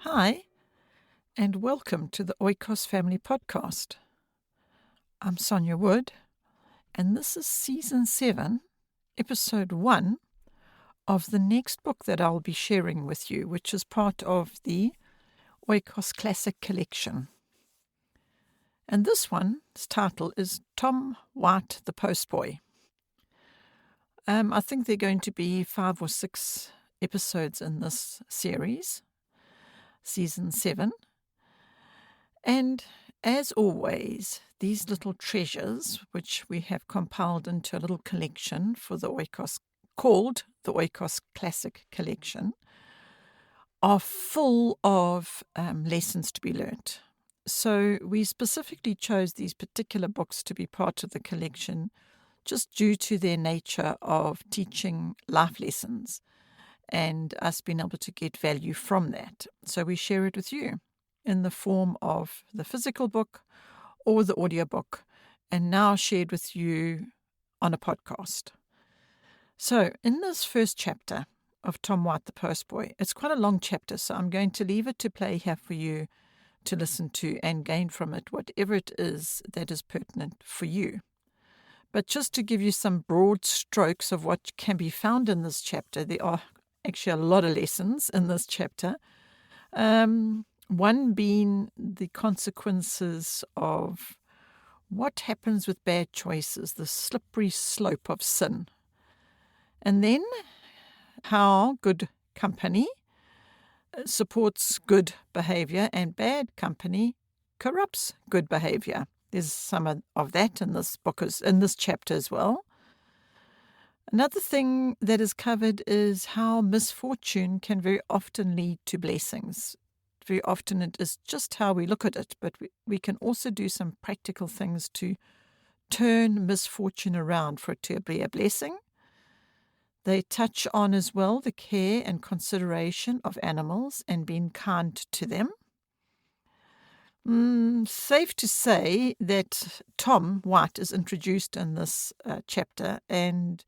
Hi, and welcome to the Oikos Family Podcast. I'm Sonja Wood, and this is Season 7, Episode 1 of the next book that I'll be sharing with you, which is part of the Oikos Classic Collection. And this one's title is White the Postboy. I think there are going to be 5 or 6 episodes in this series, Season 7. And as always, these little treasures, which we have compiled into a little collection for the Oikos, called the Oikos Classic Collection, are full of lessons to be learnt. So we specifically chose these particular books to be part of the collection just due to their nature of teaching life lessons and us being able to get value from that. So we share it with you in the form of the physical book or the audiobook, and now shared with you on a podcast. So in this first chapter of White the Postboy, it's quite a long chapter, so I'm going to leave it to play here for you to listen to and gain from it whatever it is that is pertinent for you. But just to give you some broad strokes of what can be found in this chapter, there are actually a lot of lessons in this chapter. One being the consequences of what happens with bad choices, the slippery slope of sin. And then how good company supports good behavior and bad company corrupts good behavior. There's some of that in this book, in this chapter as well. Another thing that is covered is how misfortune can very often lead to blessings. Very often it is just how we look at it, but we can also do some practical things to turn misfortune around for it to be a blessing. They touch on as well the care and consideration of animals and being kind to them. Safe to say that Tom White is introduced in this chapter, and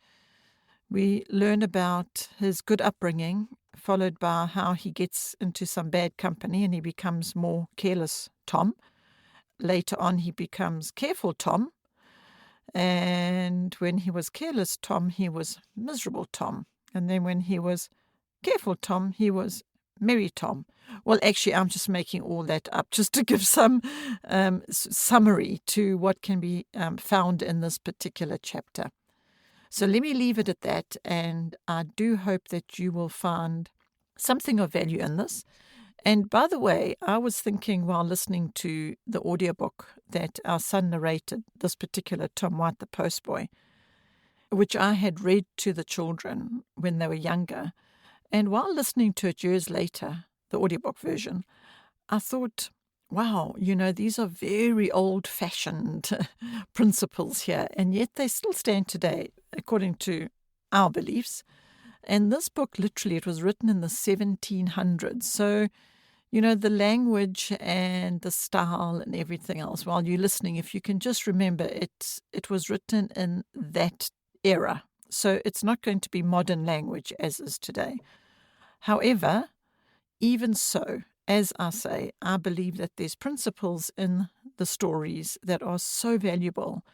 we learn about his good upbringing, followed by how he gets into some bad company and he becomes more careless Tom. Later on, he becomes careful Tom. And when he was careless Tom, he was miserable Tom. And then when he was careful Tom, he was merry Tom. Well, actually, I'm just making all that up just to give some summary to what can be found in this particular chapter. So let me leave it at that, and I do hope that you will find something of value in this. And by the way, I was thinking while listening to the audiobook that our son narrated, this particular White the Postboy, which I had read to the children when they were younger. And while listening to it years later, the audiobook version, I thought, wow, these are very old-fashioned principles here, and yet they still stand today, according to our beliefs. And this book, literally, it was written in the 1700s. So, the language and the style and everything else, while you're listening, if you can just remember, it was written in that era. So it's not going to be modern language as is today. However, even so, as I say, I believe that there's principles in the stories that are so valuable.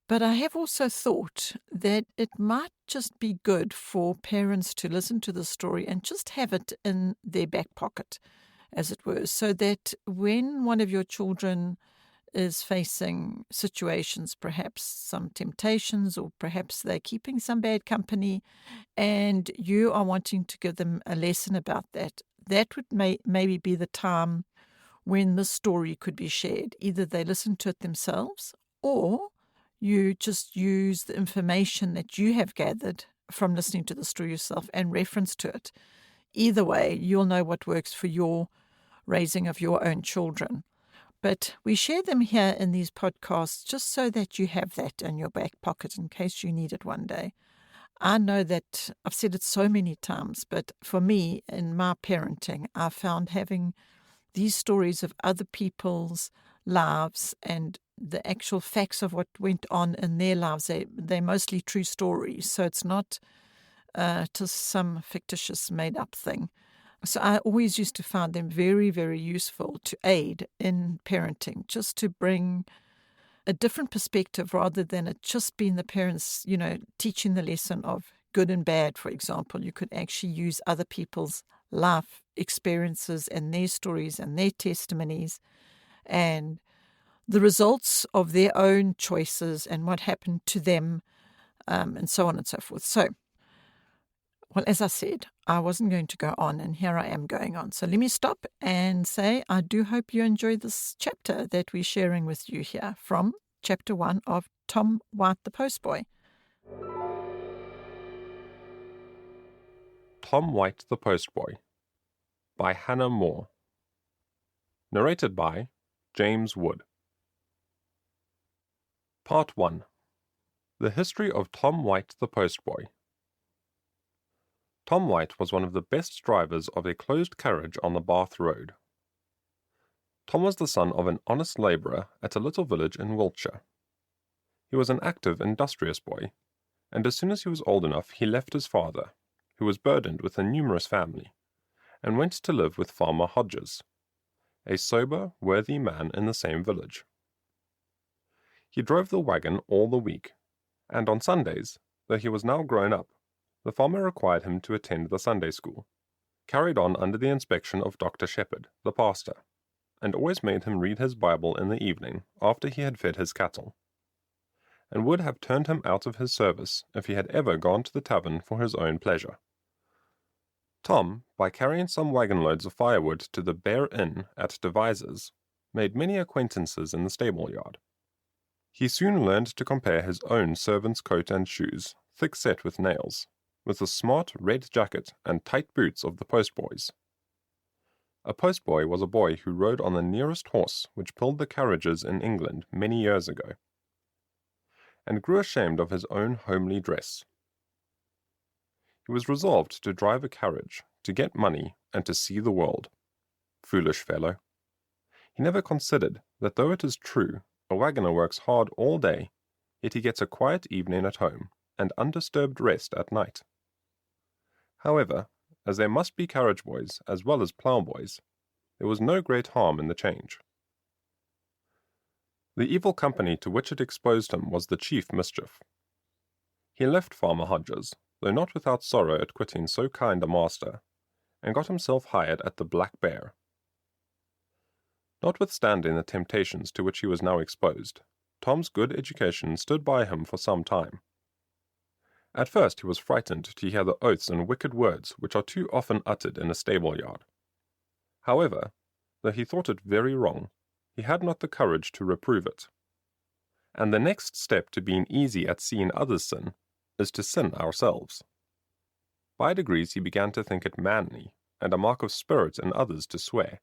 But I have also thought that it might just be good for parents to listen to the story and just have it in their back pocket, as it were, so that when one of your children is facing situations, perhaps some temptations, or perhaps they're keeping some bad company, and you are wanting to give them a lesson about that, that would maybe be the time when this story could be shared. Either they listen to it themselves, or you just use the information that you have gathered from listening to the story yourself and reference to it. Either way, you'll know what works for your raising of your own children. But we share them here in these podcasts just so that you have that in your back pocket in case you need it one day. I know that I've said it so many times, but for me, in my parenting, I found having these stories of other people's lives and the actual facts of what went on in their lives, they're mostly true stories. So it's not just some fictitious made-up thing. So I always used to find them very, very useful to aid in parenting, just to bring a different perspective rather than it just being the parents, teaching the lesson of good and bad, for example. You could actually use other people's life experiences and their stories and their testimonies and the results of their own choices and what happened to them, and so on and so forth. So, well, as I said, I wasn't going to go on, and here I am going on. So let me stop and say I do hope you enjoy this chapter that we're sharing with you here from Chapter 1 of Tom White the Postboy. Tom White the Postboy by Hannah Moore. Narrated by James Wood. Part 1. The History of Tom White the Postboy. Tom White was one of the best drivers of a closed carriage on the Bath Road. Tom was the son of an honest labourer at a little village in Wiltshire. He was an active, industrious boy, and as soon as he was old enough he left his father, who was burdened with a numerous family, and went to live with Farmer Hodges, a sober, worthy man in the same village. He drove the wagon all the week, and on Sundays, though he was now grown up, the farmer required him to attend the Sunday school, carried on under the inspection of Dr. Shepherd, the pastor, and always made him read his Bible in the evening after he had fed his cattle, and would have turned him out of his service if he had ever gone to the tavern for his own pleasure. Tom, by carrying some wagon loads of firewood to the Bear Inn at Devizes, made many acquaintances in the stable yard. He soon learned to compare his own servant's coat and shoes, thick set with nails, with the smart red jacket and tight boots of the postboys. A postboy was a boy who rode on the nearest horse which pulled the carriages in England many years ago, and grew ashamed of his own homely dress. He was resolved to drive a carriage, to get money, and to see the world. Foolish fellow! He never considered that though it is true a wagoner works hard all day, yet he gets a quiet evening at home, and undisturbed rest at night. However, as there must be carriage boys as well as ploughboys, there was no great harm in the change. The evil company to which it exposed him was the chief mischief. He left Farmer Hodges, though not without sorrow at quitting so kind a master, and got himself hired at the Black Bear. Notwithstanding the temptations to which he was now exposed, Tom's good education stood by him for some time. At first he was frightened to hear the oaths and wicked words which are too often uttered in a stable yard. However, though he thought it very wrong, he had not the courage to reprove it. And the next step to being easy at seeing others sin is to sin ourselves. By degrees he began to think it manly and a mark of spirit in others to swear,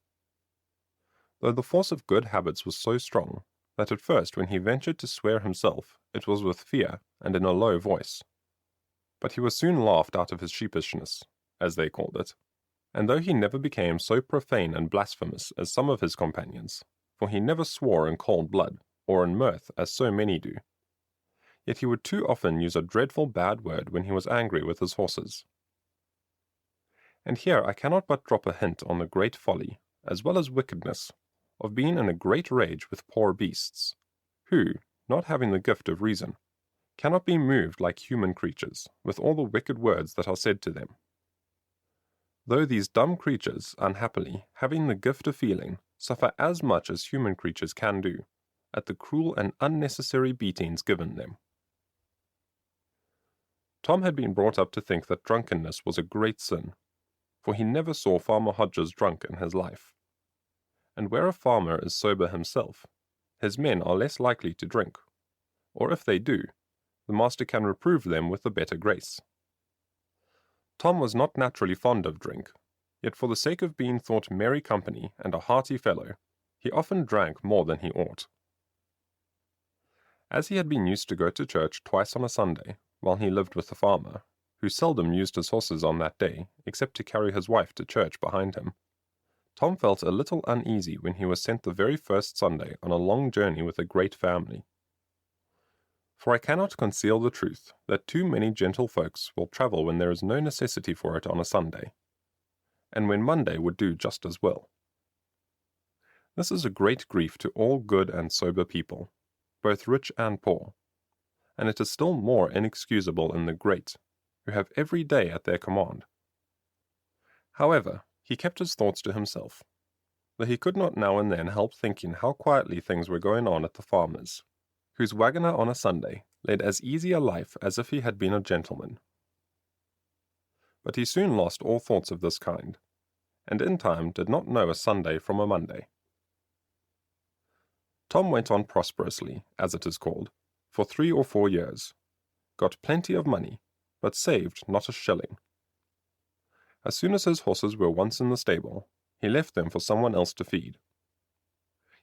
though the force of good habits was so strong that at first when he ventured to swear himself it was with fear and in a low voice. But he was soon laughed out of his sheepishness, as they called it, and though he never became so profane and blasphemous as some of his companions, for he never swore in cold blood, or in mirth as so many do, yet he would too often use a dreadful bad word when he was angry with his horses. And here I cannot but drop a hint on the great folly, as well as wickedness, of being in a great rage with poor beasts, who, not having the gift of reason, cannot be moved like human creatures, with all the wicked words that are said to them. Though these dumb creatures, unhappily, having the gift of feeling, suffer as much as human creatures can do, at the cruel and unnecessary beatings given them. Tom had been brought up to think that drunkenness was a great sin, for he never saw Farmer Hodges drunk in his life. And where a farmer is sober himself, his men are less likely to drink, or if they do, the master can reprove them with a better grace. Tom was not naturally fond of drink, yet for the sake of being thought merry company and a hearty fellow, he often drank more than he ought. As he had been used to go to church twice on a Sunday, while he lived with the farmer, who seldom used his horses on that day, except to carry his wife to church behind him, Tom felt a little uneasy when he was sent the very first Sunday on a long journey with a great family. For I cannot conceal the truth that too many gentle folks will travel when there is no necessity for it on a Sunday, and when Monday would do just as well. This is a great grief to all good and sober people, both rich and poor, and it is still more inexcusable in the great, who have every day at their command. However, he kept his thoughts to himself, though he could not now and then help thinking how quietly things were going on at the farmer's, whose wagoner on a Sunday led as easy a life as if he had been a gentleman. But he soon lost all thoughts of this kind, and in time did not know a Sunday from a Monday. Tom went on prosperously, as it is called, for 3 or 4 years, got plenty of money, but saved not a shilling. As soon as his horses were once in the stable, he left them for someone else to feed.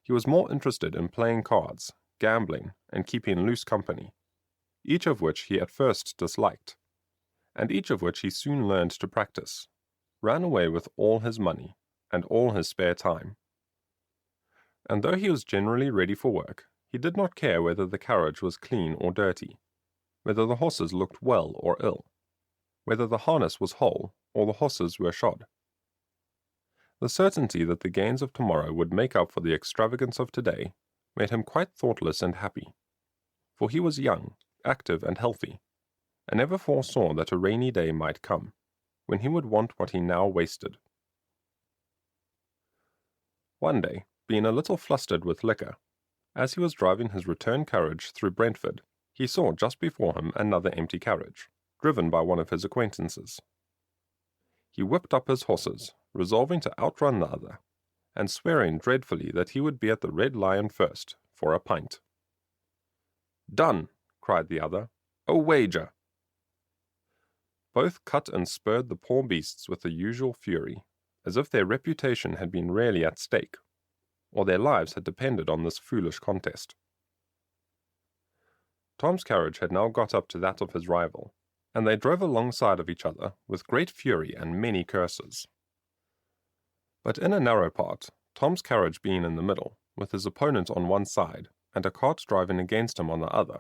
He was more interested in playing cards, gambling, and keeping loose company, each of which he at first disliked, and each of which he soon learned to practice, ran away with all his money and all his spare time. And though he was generally ready for work, he did not care whether the carriage was clean or dirty, whether the horses looked well or ill, whether the harness was whole or the horses were shod. The certainty that the gains of tomorrow would make up for the extravagance of today made him quite thoughtless and happy, for he was young, active, and healthy, and never foresaw that a rainy day might come, when he would want what he now wasted. One day, being a little flustered with liquor, as he was driving his return carriage through Brentford, he saw just before him another empty carriage, driven by one of his acquaintances. He whipped up his horses, resolving to outrun the other, and swearing dreadfully that he would be at the Red Lion first, for a pint. "Done!" cried the other. "A wager!" Both cut and spurred the poor beasts with the usual fury, as if their reputation had been really at stake, or their lives had depended on this foolish contest. Tom's carriage had now got up to that of his rival, and they drove alongside of each other with great fury and many curses. But in a narrow part, Tom's carriage being in the middle, with his opponent on one side, and a cart driving against him on the other,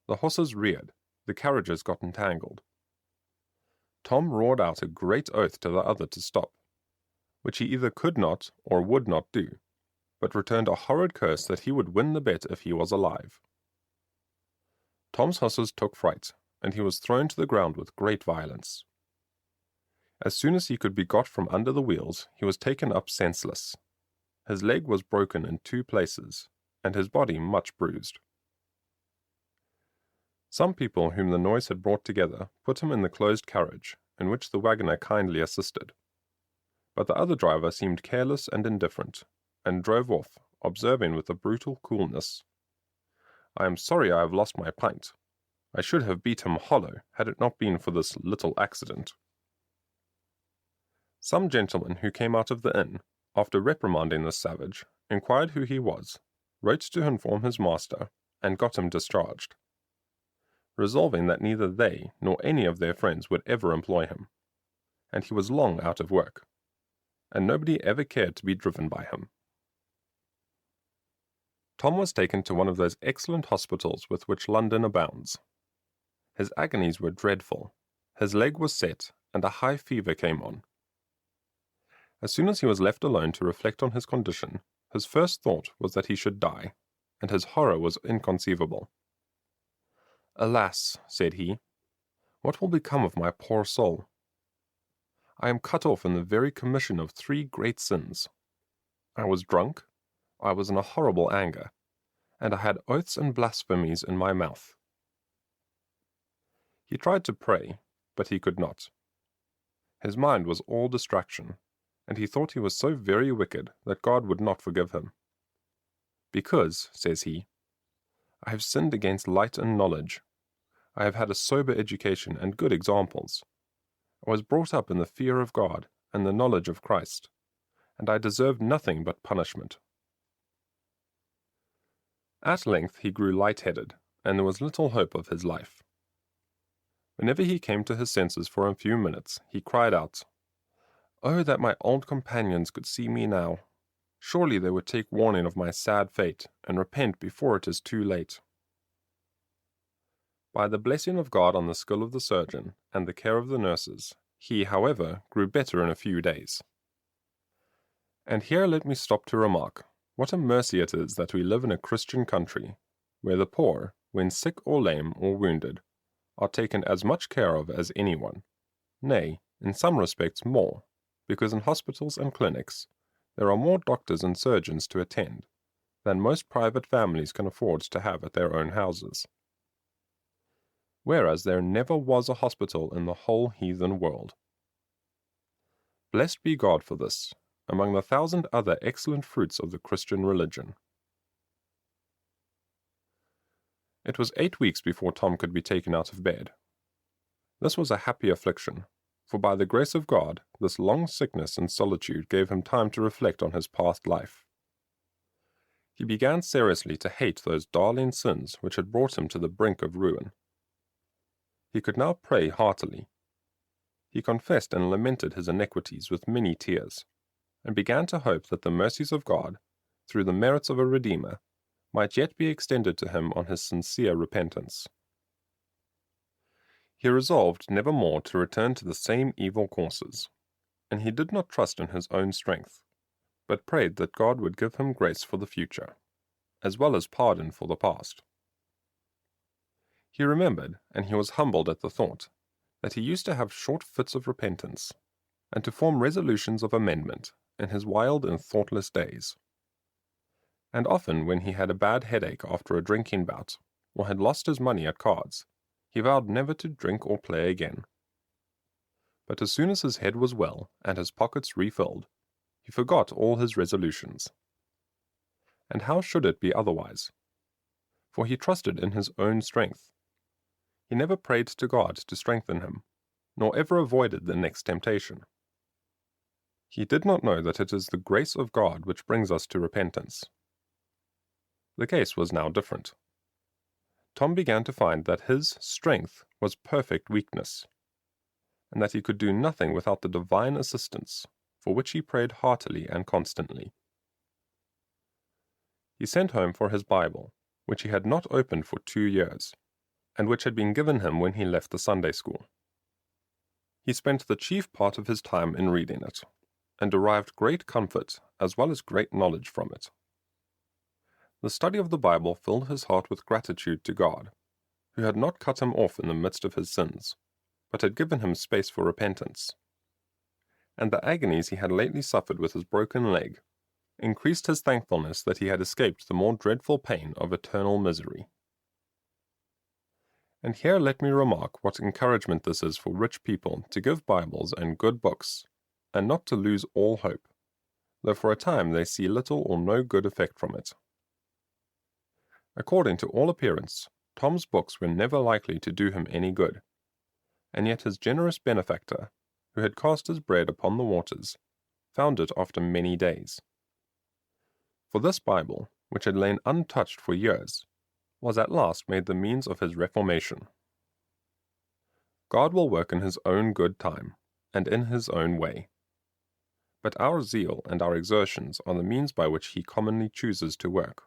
the horses reared, the carriages got entangled. Tom roared out a great oath to the other to stop, which he either could not or would not do, but returned a horrid curse that he would win the bet if he was alive. Tom's horses took fright, and he was thrown to the ground with great violence. As soon as he could be got from under the wheels, he was taken up senseless. His leg was broken in 2 places, and his body much bruised. Some people whom the noise had brought together put him in the closed carriage, in which the wagoner kindly assisted. But the other driver seemed careless and indifferent, and drove off, observing with a brutal coolness, "I am sorry I have lost my pint. I should have beat him hollow, had it not been for this little accident." Some gentlemen who came out of the inn, after reprimanding this savage, inquired who he was, wrote to inform his master, and got him discharged, resolving that neither they nor any of their friends would ever employ him, and he was long out of work, and nobody ever cared to be driven by him. Tom was taken to one of those excellent hospitals with which London abounds. His agonies were dreadful, his leg was set, and a high fever came on. As soon as he was left alone to reflect on his condition, his first thought was that he should die, and his horror was inconceivable. "Alas," said he, "what will become of my poor soul? I am cut off in the very commission of 3 great sins. I was drunk, I was in a horrible anger, and I had oaths and blasphemies in my mouth." He tried to pray, but he could not. His mind was all distraction, and he thought he was so very wicked that God would not forgive him. "Because," says he, "I have sinned against light and knowledge. I have had a sober education and good examples. I was brought up in the fear of God and the knowledge of Christ, and I deserved nothing but punishment." At length he grew light-headed, and there was little hope of his life. Whenever he came to his senses for a few minutes, he cried out, "Oh, that my old companions could see me now! Surely they would take warning of my sad fate, and repent before it is too late." By the blessing of God on the skill of the surgeon and the care of the nurses, He, however, grew better in a few days. And here let me stop to remark what a mercy it is that we live in a Christian country, where the poor, when sick or lame or wounded, are taken as much care of as anyone, nay, in some respects more, because in hospitals and clinics there are more doctors and surgeons to attend than most private families can afford to have at their own houses. Whereas there never was a hospital in the whole heathen world. Blessed be God for this, among the 1,000 other excellent fruits of the Christian religion. It was 8 weeks before Tom could be taken out of bed. This was a happy affliction, for by the grace of God, this long sickness and solitude gave him time to reflect on his past life. He began seriously to hate those darling sins which had brought him to the brink of ruin. He could now pray heartily. He confessed and lamented his iniquities with many tears, and began to hope that the mercies of God, through the merits of a Redeemer, might yet be extended to him on his sincere repentance. He resolved never more to return to the same evil courses, and he did not trust in his own strength, but prayed that God would give him grace for the future, as well as pardon for the past. He remembered, and he was humbled at the thought, that he used to have short fits of repentance, and to form resolutions of amendment in his wild and thoughtless days. And often when he had a bad headache after a drinking bout, or had lost his money at cards, he vowed never to drink or play again. But as soon as his head was well and his pockets refilled, he forgot all his resolutions. And how should it be otherwise? For he trusted in his own strength. He never prayed to God to strengthen him, nor ever avoided the next temptation. He did not know that it is the grace of God which brings us to repentance. The case was now different. Tom began to find that his strength was perfect weakness, and that he could do nothing without the divine assistance, for which he prayed heartily and constantly. He sent home for his Bible, which he had not opened for 2 years, and which had been given him when he left the Sunday school. He spent the chief part of his time in reading it, and derived great comfort as well as great knowledge from it. The study of the Bible filled his heart with gratitude to God, who had not cut him off in the midst of his sins, but had given him space for repentance. And the agonies he had lately suffered with his broken leg increased his thankfulness that he had escaped the more dreadful pain of eternal misery. And here let me remark what encouragement this is for rich people to give Bibles and good books, and not to lose all hope, though for a time they see little or no good effect from it. According to all appearance, Tom's books were never likely to do him any good, and yet his generous benefactor, who had cast his bread upon the waters, found it after many days. For this Bible, which had lain untouched for years, was at last made the means of his reformation. God will work in his own good time, and in his own way. But our zeal and our exertions are the means by which he commonly chooses to work.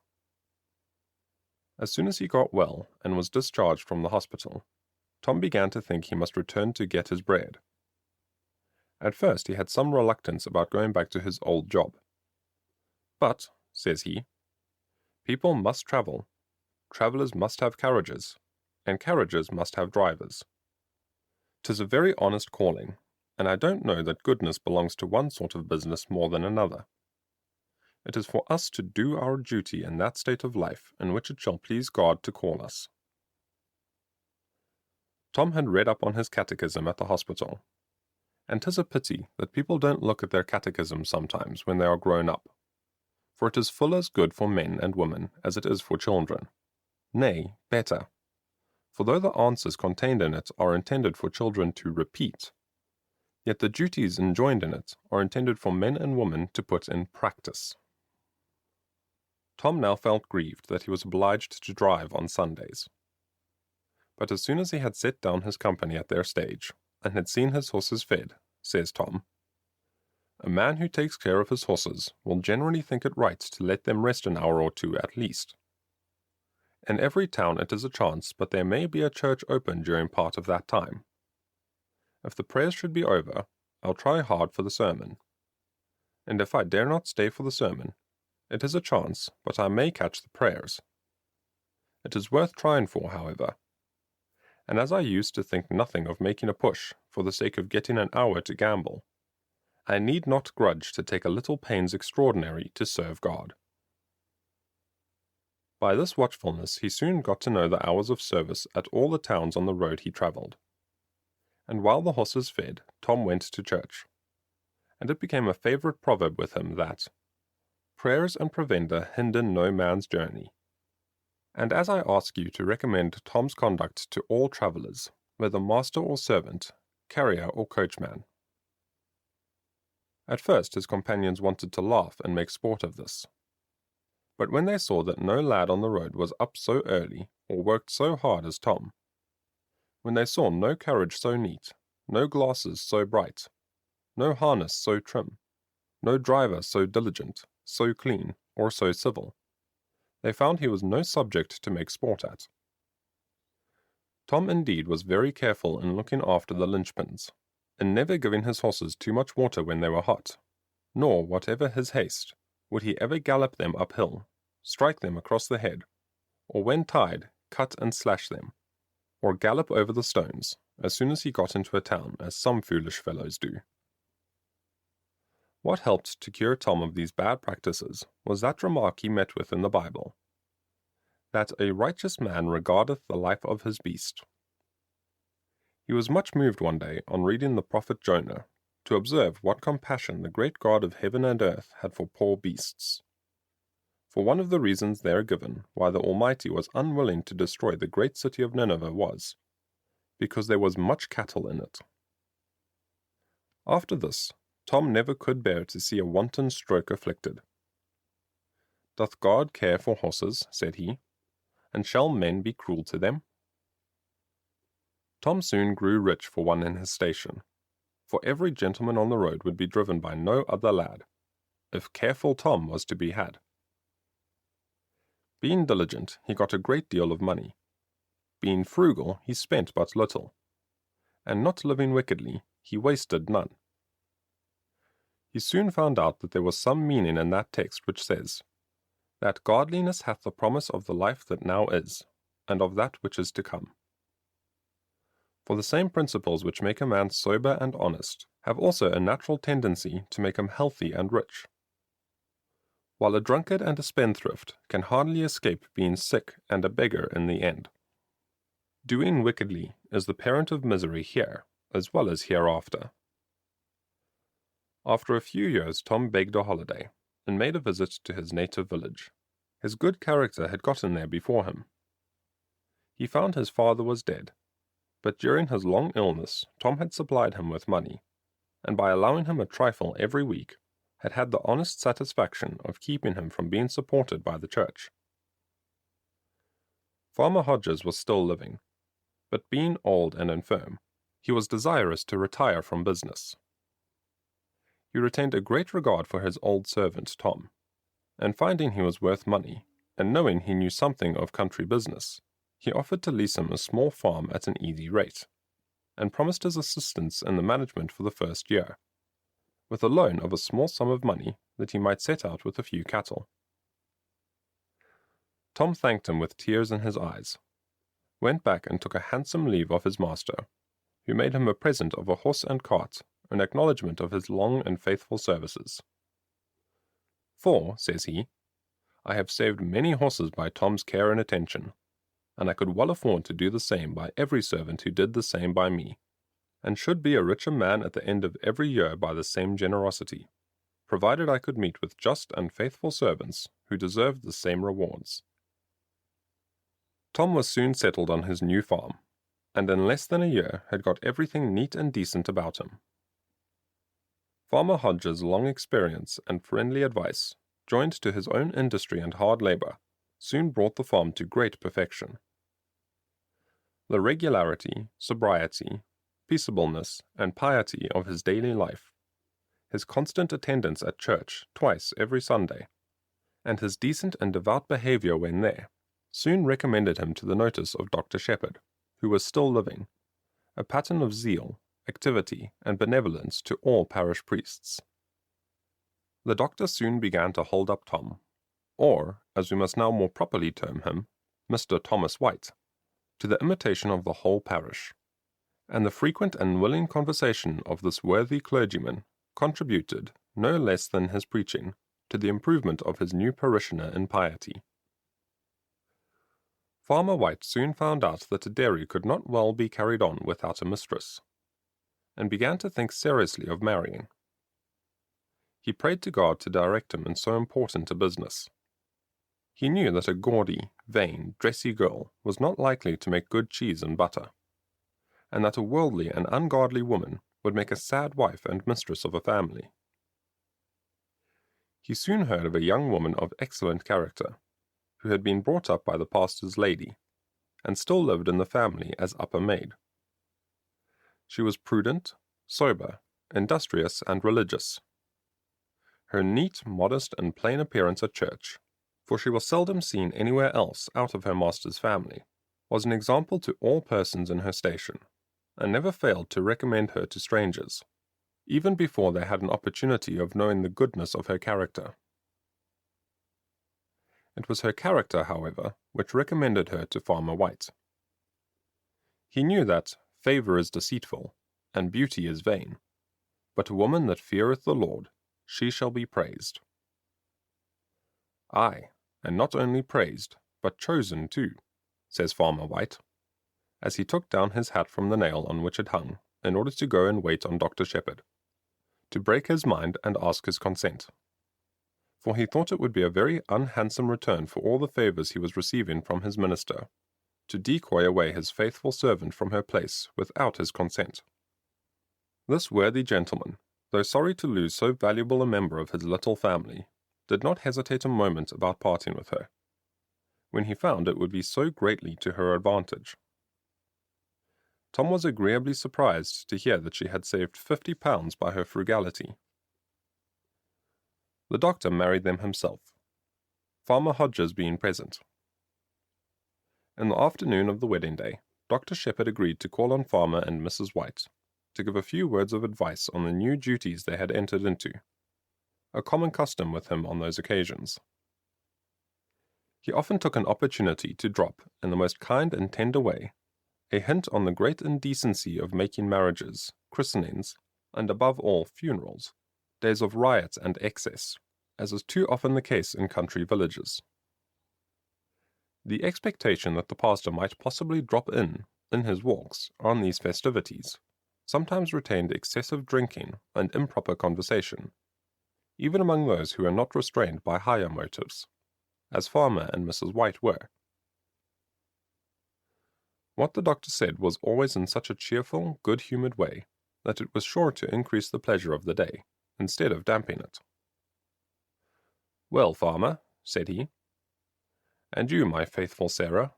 As soon as he got well and was discharged from the hospital, Tom began to think he must return to get his bread. At first he had some reluctance about going back to his old job. But, says he, people must travel. Travellers must have carriages, and carriages must have drivers. 'Tis a very honest calling, and I don't know that goodness belongs to one sort of business more than another. It is for us to do our duty in that state of life in which it shall please God to call us. Tom had read up on his catechism at the hospital, and 'tis a pity that people don't look at their catechism sometimes when they are grown up, for it is full as good for men and women as it is for children. Nay, better, for though the answers contained in it are intended for children to repeat, yet the duties enjoined in it are intended for men and women to put in practice. Tom now felt grieved that he was obliged to drive on Sundays. But as soon as he had set down his company at their stage, and had seen his horses fed, says Tom, a man who takes care of his horses will generally think it right to let them rest an hour or two at least. In every town it is a chance, but there may be a church open during part of that time. If the prayers should be over, I'll try hard for the sermon. And if I dare not stay for the sermon, it is a chance, but I may catch the prayers. It is worth trying for, however. And as I used to think nothing of making a push for the sake of getting an hour to gamble, I need not grudge to take a little pains extraordinary to serve God. By this watchfulness he soon got to know the hours of service at all the towns on the road he travelled. And while the horses fed, Tom went to church. And it became a favourite proverb with him that, "Prayers and provender hinder no man's journey." And as I ask you to recommend Tom's conduct to all travellers, whether master or servant, carrier or coachman. At first his companions wanted to laugh and make sport of this. But when they saw that no lad on the road was up so early or worked so hard as Tom, when they saw no carriage so neat, no glasses so bright, no harness so trim, no driver so diligent, so clean, or so civil, they found he was no subject to make sport at. Tom indeed was very careful in looking after the linchpins, in never giving his horses too much water when they were hot, nor, whatever his haste, would he ever gallop them uphill, strike them across the head, or when tied, cut and slash them, or gallop over the stones, as soon as he got into a town, as some foolish fellows do. What helped to cure Tom of these bad practices was that remark he met with in the Bible, that a righteous man regardeth the life of his beast. He was much moved one day on reading the prophet Jonah, to observe what compassion the great God of heaven and earth had for poor beasts. For one of the reasons there given why the Almighty was unwilling to destroy the great city of Nineveh was, because there was much cattle in it. After this, Tom never could bear to see a wanton stroke afflicted. Doth God care for horses, said he, and shall men be cruel to them? Tom soon grew rich for one in his station, for every gentleman on the road would be driven by no other lad, if careful Tom was to be had. Being diligent, he got a great deal of money. Being frugal, he spent but little, and not living wickedly, he wasted none. He soon found out that there was some meaning in that text which says, that godliness hath the promise of the life that now is, and of that which is to come. For the same principles which make a man sober and honest have also a natural tendency to make him healthy and rich. While a drunkard and a spendthrift can hardly escape being sick and a beggar in the end. Doing wickedly is the parent of misery here, as well as hereafter. After a few years Tom begged a holiday, and made a visit to his native village. His good character had gotten there before him. He found his father was dead, but during his long illness Tom had supplied him with money, and by allowing him a trifle every week, had had the honest satisfaction of keeping him from being supported by the church. Farmer Hodges was still living, but being old and infirm, he was desirous to retire from business. He retained a great regard for his old servant Tom, and finding he was worth money, and knowing he knew something of country business, he offered to lease him a small farm at an easy rate, and promised his assistance in the management for the first year, with a loan of a small sum of money that he might set out with a few cattle. Tom thanked him with tears in his eyes, went back and took a handsome leave of his master, who made him a present of a horse and cart in acknowledgment of his long and faithful services. For, says he, I have saved many horses by Tom's care and attention, and I could well afford to do the same by every servant who did the same by me, and should be a richer man at the end of every year by the same generosity, provided I could meet with just and faithful servants who deserved the same rewards. Tom was soon settled on his new farm, and in less than a year had got everything neat and decent about him. Farmer Hodges' long experience and friendly advice, joined to his own industry and hard labour, soon brought the farm to great perfection. The regularity, sobriety, peaceableness, and piety of his daily life, his constant attendance at church twice every Sunday, and his decent and devout behaviour when there, soon recommended him to the notice of Dr. Shepherd, who was still living, a pattern of zeal activity, and benevolence to all parish priests. The doctor soon began to hold up Tom, or, as we must now more properly term him, Mr. Thomas White, to the imitation of the whole parish, and the frequent and willing conversation of this worthy clergyman contributed, no less than his preaching, to the improvement of his new parishioner in piety. Farmer White soon found out that a dairy could not well be carried on without a mistress, and began to think seriously of marrying. He prayed to God to direct him in so important a business. He knew that a gaudy, vain, dressy girl was not likely to make good cheese and butter, and that a worldly and ungodly woman would make a sad wife and mistress of a family. He soon heard of a young woman of excellent character, who had been brought up by the pastor's lady, and still lived in the family as upper maid. She was prudent, sober, industrious, and religious. Her neat, modest, and plain appearance at church, for she was seldom seen anywhere else out of her master's family, was an example to all persons in her station, and never failed to recommend her to strangers, even before they had an opportunity of knowing the goodness of her character. It was her character, however, which recommended her to Farmer White. He knew that favour is deceitful, and beauty is vain, but a woman that feareth the Lord, she shall be praised. Aye, and not only praised, but chosen too, says Farmer White, as he took down his hat from the nail on which it hung, in order to go and wait on Dr. Shepherd, to break his mind and ask his consent. For he thought it would be a very unhandsome return for all the favours he was receiving from his minister, to decoy away his faithful servant from her place without his consent. This worthy gentleman, though sorry to lose so valuable a member of his little family, did not hesitate a moment about parting with her, when he found it would be so greatly to her advantage. Tom was agreeably surprised to hear that she had saved £50 by her frugality. The doctor married them himself, Farmer Hodges being present. In the afternoon of the wedding day, Dr. Shepherd agreed to call on Farmer and Mrs. White, to give a few words of advice on the new duties they had entered into, a common custom with him on those occasions. He often took an opportunity to drop, in the most kind and tender way, a hint on the great indecency of making marriages, christenings, and above all funerals, days of riot and excess, as is too often the case in country villages. The expectation that the pastor might possibly drop in his walks, on these festivities, sometimes retained excessive drinking and improper conversation, even among those who were not restrained by higher motives, as Farmer and Mrs. White were. What the doctor said was always in such a cheerful, good-humoured way, that it was sure to increase the pleasure of the day, instead of damping it. "Well, Farmer," said he, "and you, my faithful Sarah,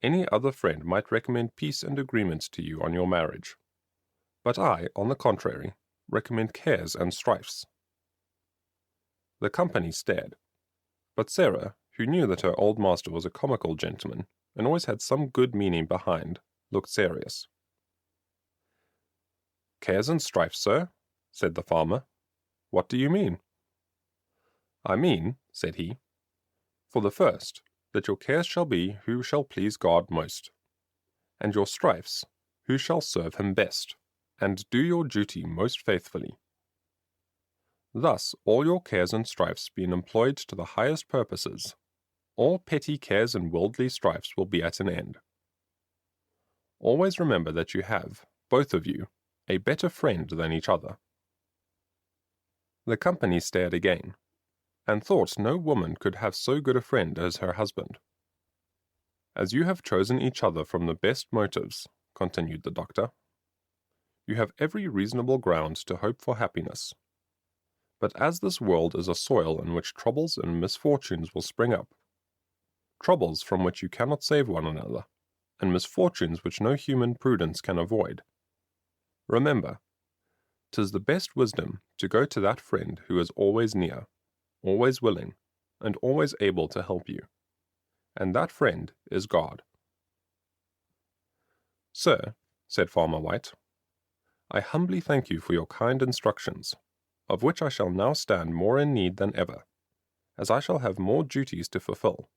any other friend might recommend peace and agreement to you on your marriage, but I, on the contrary, recommend cares and strifes." The company stared, but Sarah, who knew that her old master was a comical gentleman, and always had some good meaning behind, looked serious. "Cares and strife, sir?" said the farmer. "What do you mean?" "I mean," said he, "for the first, that your cares shall be who shall please God most, and your strifes, who shall serve him best, and do your duty most faithfully. Thus all your cares and strifes being employed to the highest purposes, all petty cares and worldly strifes will be at an end. Always remember that you have, both of you, a better friend than each other." The company stared again, and thought no woman could have so good a friend as her husband. "As you have chosen each other from the best motives," continued the doctor, "you have every reasonable ground to hope for happiness. But as this world is a soil in which troubles and misfortunes will spring up, troubles from which you cannot save one another, and misfortunes which no human prudence can avoid, remember, 'tis the best wisdom to go to that friend who is always near, always willing, and always able to help you, and that friend is God." "Sir," said Farmer White, I humbly thank you for your kind instructions, of which I shall now stand more in need than ever, as I shall have more duties to fulfill.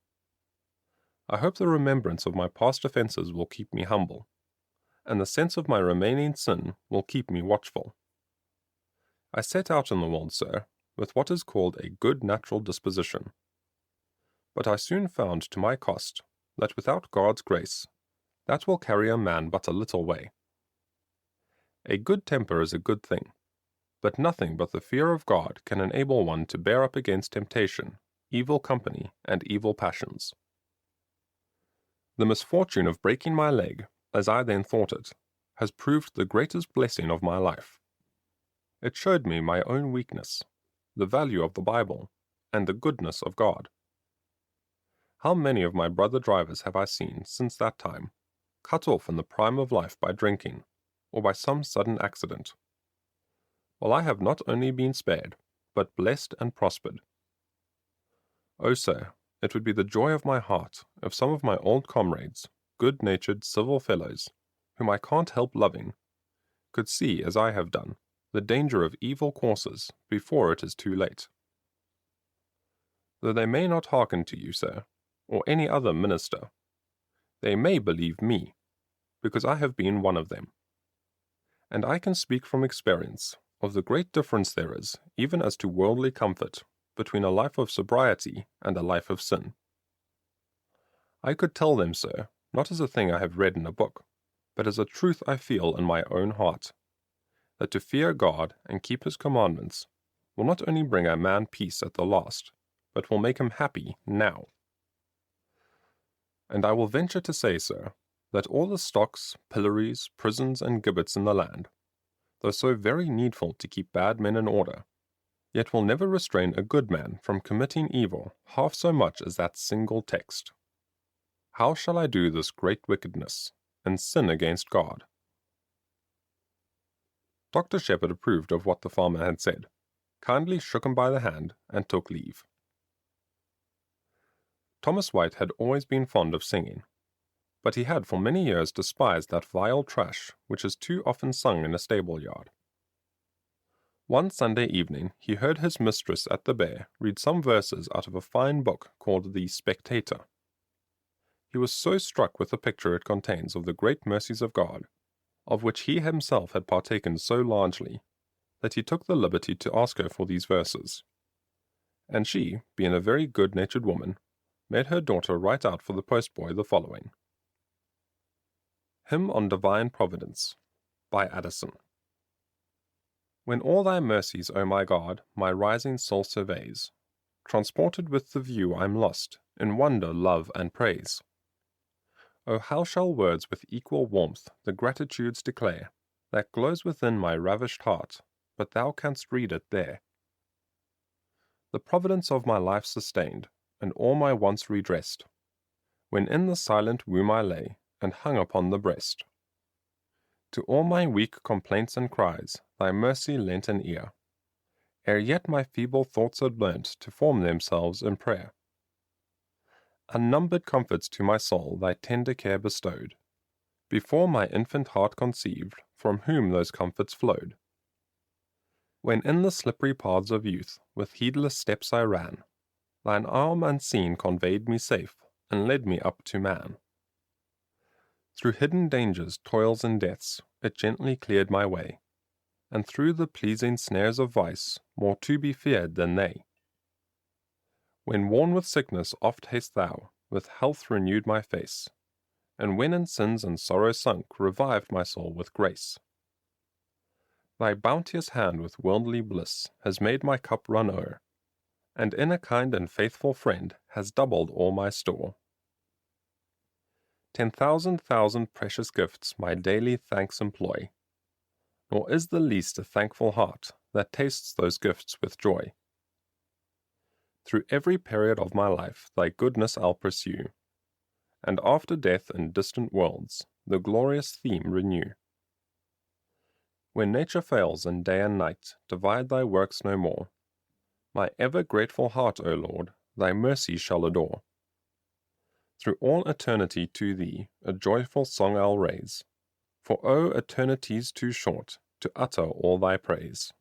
I hope the remembrance of my past offences will keep me humble, and the sense of my remaining sin will keep me watchful. I set out in the world, sir, with what is called a good natural disposition, but I soon found to my cost that without God's grace, that will carry a man but a little way. A good temper is a good thing, but nothing but the fear of God can enable one to bear up against temptation, evil company, and evil passions. The misfortune of breaking my leg, as I then thought it, has proved the greatest blessing of my life. It showed me my own weakness, the value of the Bible, and the goodness of God. How many of my brother drivers have I seen since that time, cut off in the prime of life by drinking, or by some sudden accident, while I have not only been spared, but blessed and prospered. Oh, sir, it would be the joy of my heart if some of my old comrades, good-natured civil fellows, whom I can't help loving, could see, as I have done, the danger of evil courses before it is too late. Though they may not hearken to you, sir, or any other minister, they may believe me, because I have been one of them. And I can speak from experience of the great difference there is, even as to worldly comfort, between a life of sobriety and a life of sin. I could tell them, sir, not as a thing I have read in a book, but as a truth I feel in my own heart, that to fear God and keep his commandments will not only bring a man peace at the last, but will make him happy now. And I will venture to say, sir, that all the stocks, pillories, prisons, and gibbets in the land, though so very needful to keep bad men in order, yet will never restrain a good man from committing evil half so much as that single text. How shall I do this great wickedness, and sin against God? Dr. Shepherd approved of what the farmer had said, kindly shook him by the hand, and took leave. Thomas White had always been fond of singing, but he had for many years despised that vile trash which is too often sung in a stable-yard. One Sunday evening he heard his mistress at the Bear read some verses out of a fine book called The Spectator. He was so struck with the picture it contains of the great mercies of God, of which he himself had partaken so largely, that he took the liberty to ask her for these verses. And she, being a very good-natured woman, made her daughter write out for the postboy the following: Hymn on Divine Providence, by Addison. When all thy mercies, O my God, my rising soul surveys, transported with the view I'm lost, in wonder, love, and praise. O how shall words with equal warmth the gratitudes declare, that glows within my ravished heart, but thou canst read it there. The providence of my life sustained, and all my wants redressed, when in the silent womb I lay, and hung upon the breast. To all my weak complaints and cries, thy mercy lent an ear, ere yet my feeble thoughts had learnt to form themselves in prayer. Unnumbered comforts to my soul thy tender care bestowed, before my infant heart conceived, from whom those comforts flowed. When in the slippery paths of youth, with heedless steps I ran, thine arm unseen conveyed me safe, and led me up to man. Through hidden dangers, toils, and deaths, it gently cleared my way, and through the pleasing snares of vice, more to be feared than they. When worn with sickness, oft hast thou, with health renewed my face, and when in sins and sorrow sunk, revived my soul with grace. Thy bounteous hand with worldly bliss has made my cup run o'er, and in a kind and faithful friend has doubled all my store. 10,000 precious gifts my daily thanks employ, nor is the least a thankful heart that tastes those gifts with joy. Through every period of my life thy goodness I'll pursue, and after death in distant worlds the glorious theme renew. When nature fails and day and night divide thy works no more, my ever grateful heart, O Lord, thy mercy shall adore. Through all eternity to thee a joyful song I'll raise, for O eternity's too short, to utter all thy praise.